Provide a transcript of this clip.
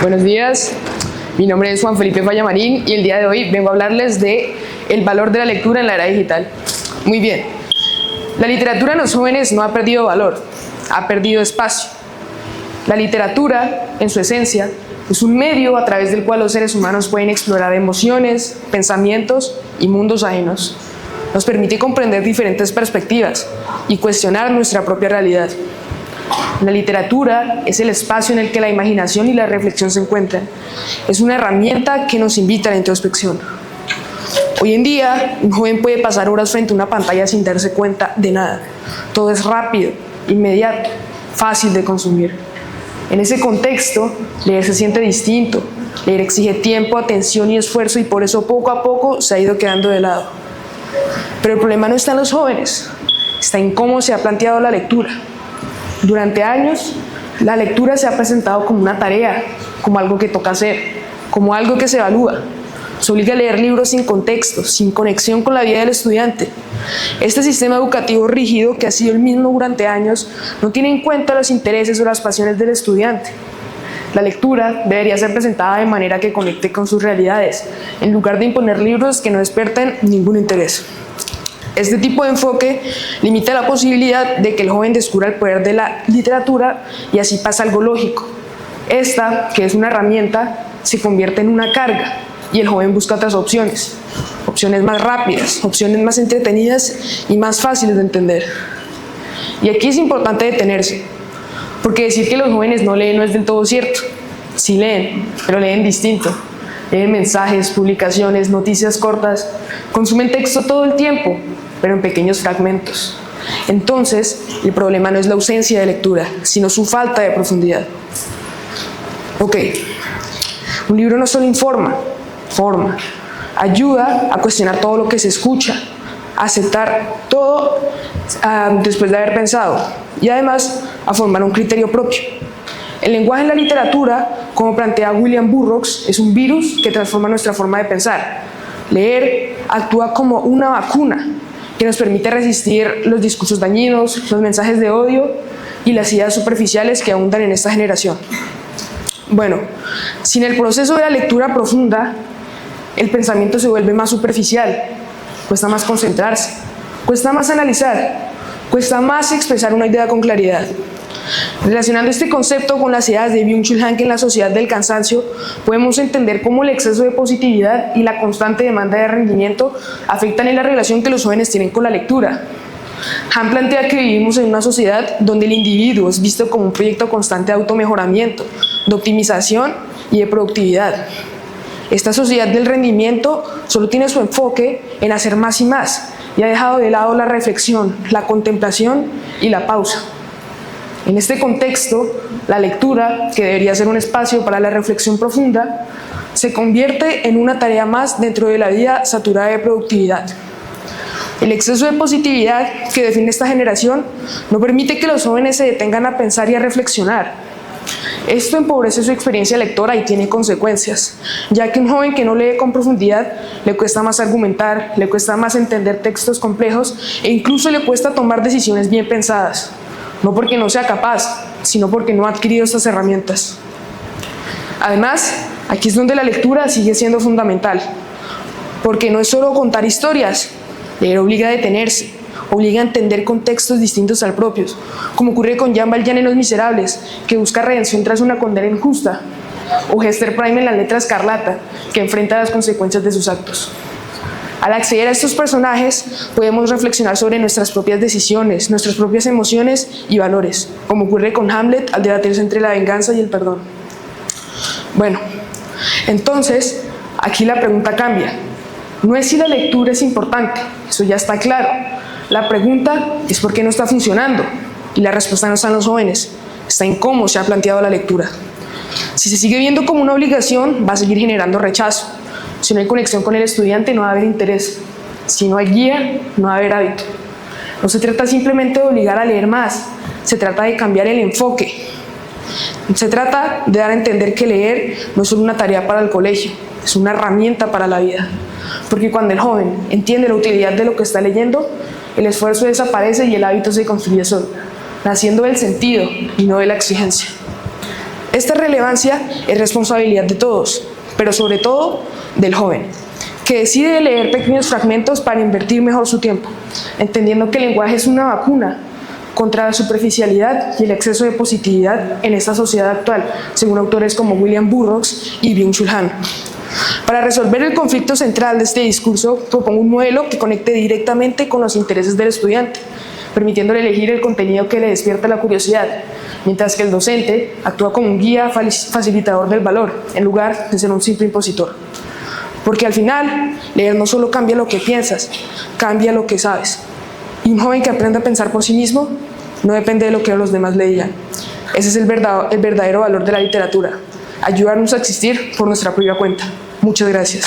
Buenos días, mi nombre es Juan Felipe Fallamarín y el día de hoy vengo a hablarles de el valor de la lectura en la era digital. Muy bien, la literatura en los jóvenes no ha perdido valor, ha perdido espacio. La literatura, en su esencia, es un medio a través del cual los seres humanos pueden explorar emociones, pensamientos y mundos ajenos. Nos permite comprender diferentes perspectivas y cuestionar nuestra propia realidad. La literatura es el espacio en el que la imaginación y la reflexión se encuentran. Es una herramienta que nos invita a la introspección. Hoy en día, un joven puede pasar horas frente a una pantalla sin darse cuenta de nada. Todo es rápido, inmediato, fácil de consumir. En ese contexto, leer se siente distinto. Leer exige tiempo, atención y esfuerzo y por eso poco a poco se ha ido quedando de lado. Pero el problema no está en los jóvenes, está en cómo se ha planteado la lectura. Durante años, la lectura se ha presentado como una tarea, como algo que toca hacer, como algo que se evalúa. Se obliga a leer libros sin contexto, sin conexión con la vida del estudiante. Este sistema educativo rígido, que ha sido el mismo durante años, no tiene en cuenta los intereses o las pasiones del estudiante. La lectura debería ser presentada de manera que conecte con sus realidades, en lugar de imponer libros que no despierten ningún interés. Este tipo de enfoque limita la posibilidad de que el joven descubra el poder de la literatura y así pasa algo lógico. Esta, que es una herramienta, se convierte en una carga y el joven busca otras opciones. Opciones más rápidas, opciones más entretenidas y más fáciles de entender. Y aquí es importante detenerse, porque decir que los jóvenes no leen no es del todo cierto. Sí leen, pero leen distinto. Leen mensajes, publicaciones, noticias cortas, consumen texto todo el tiempo, pero en pequeños fragmentos. Entonces, el problema no es la ausencia de lectura, sino su falta de profundidad. Ok, un libro no solo informa, forma, ayuda a cuestionar todo lo que se escucha, a aceptar todo después de haber pensado y además a formar un criterio propio. El lenguaje en la literatura, como plantea William Burroughs, es un virus que transforma nuestra forma de pensar. Leer actúa como una vacuna que nos permite resistir los discursos dañinos, los mensajes de odio y las ideas superficiales que abundan en esta generación. Bueno, sin el proceso de la lectura profunda, el pensamiento se vuelve más superficial, cuesta más concentrarse, cuesta más analizar, cuesta más expresar una idea con claridad. Relacionando este concepto con las ideas de Byung-Chul Han en la sociedad del cansancio, podemos entender cómo el exceso de positividad y la constante demanda de rendimiento afectan en la relación que los jóvenes tienen con la lectura. Han plantea que vivimos en una sociedad donde el individuo es visto como un proyecto constante de automejoramiento, de optimización y de productividad. Esta sociedad del rendimiento solo tiene su enfoque en hacer más y más y ha dejado de lado la reflexión, la contemplación y la pausa. En este contexto, la lectura, que debería ser un espacio para la reflexión profunda, se convierte en una tarea más dentro de la vida saturada de productividad. El exceso de positividad que define esta generación no permite que los jóvenes se detengan a pensar y a reflexionar. Esto empobrece su experiencia lectora y tiene consecuencias, ya que un joven que no lee con profundidad le cuesta más argumentar, le cuesta más entender textos complejos e incluso le cuesta tomar decisiones bien pensadas. No porque no sea capaz, sino porque no ha adquirido estas herramientas. Además, aquí es donde la lectura sigue siendo fundamental, porque no es solo contar historias, leer obliga a detenerse, obliga a entender contextos distintos al propio, como ocurre con Jean Valjean en Los Miserables, que busca redención tras una condena injusta, o Hester Prynne en La Letra Escarlata, que enfrenta las consecuencias de sus actos. Al acceder a estos personajes, podemos reflexionar sobre nuestras propias decisiones, nuestras propias emociones y valores, como ocurre con Hamlet al debatirse entre la venganza y el perdón. Bueno, entonces, aquí la pregunta cambia. No es si la lectura es importante, eso ya está claro. La pregunta es por qué no está funcionando, y la respuesta no está en los jóvenes, está en cómo se ha planteado la lectura. Si se sigue viendo como una obligación, va a seguir generando rechazo. Si no hay conexión con el estudiante, no va a haber interés. Si no hay guía, no va a haber hábito. No se trata simplemente de obligar a leer más, se trata de cambiar el enfoque. Se trata de dar a entender que leer no es solo una tarea para el colegio, es una herramienta para la vida. Porque cuando el joven entiende la utilidad de lo que está leyendo, el esfuerzo desaparece y el hábito se construye solo, naciendo del sentido y no de la exigencia. Esta relevancia es responsabilidad de todos, pero sobre todo del joven, que decide leer pequeños fragmentos para invertir mejor su tiempo, entendiendo que el lenguaje es una vacuna contra la superficialidad y el exceso de positividad en esta sociedad actual, según autores como William Burroughs y Byung-Chul Han. Para resolver el conflicto central de este discurso, propongo un modelo que conecte directamente con los intereses del estudiante, permitiéndole elegir el contenido que le despierta la curiosidad, mientras que el docente actúa como un guía facilitador del valor, en lugar de ser un simple impositor. Porque al final, leer no solo cambia lo que piensas, cambia lo que sabes. Y un joven que aprende a pensar por sí mismo no depende de lo que los demás le digan. Ese es el verdadero valor de la literatura, ayudarnos a existir por nuestra propia cuenta. Muchas gracias.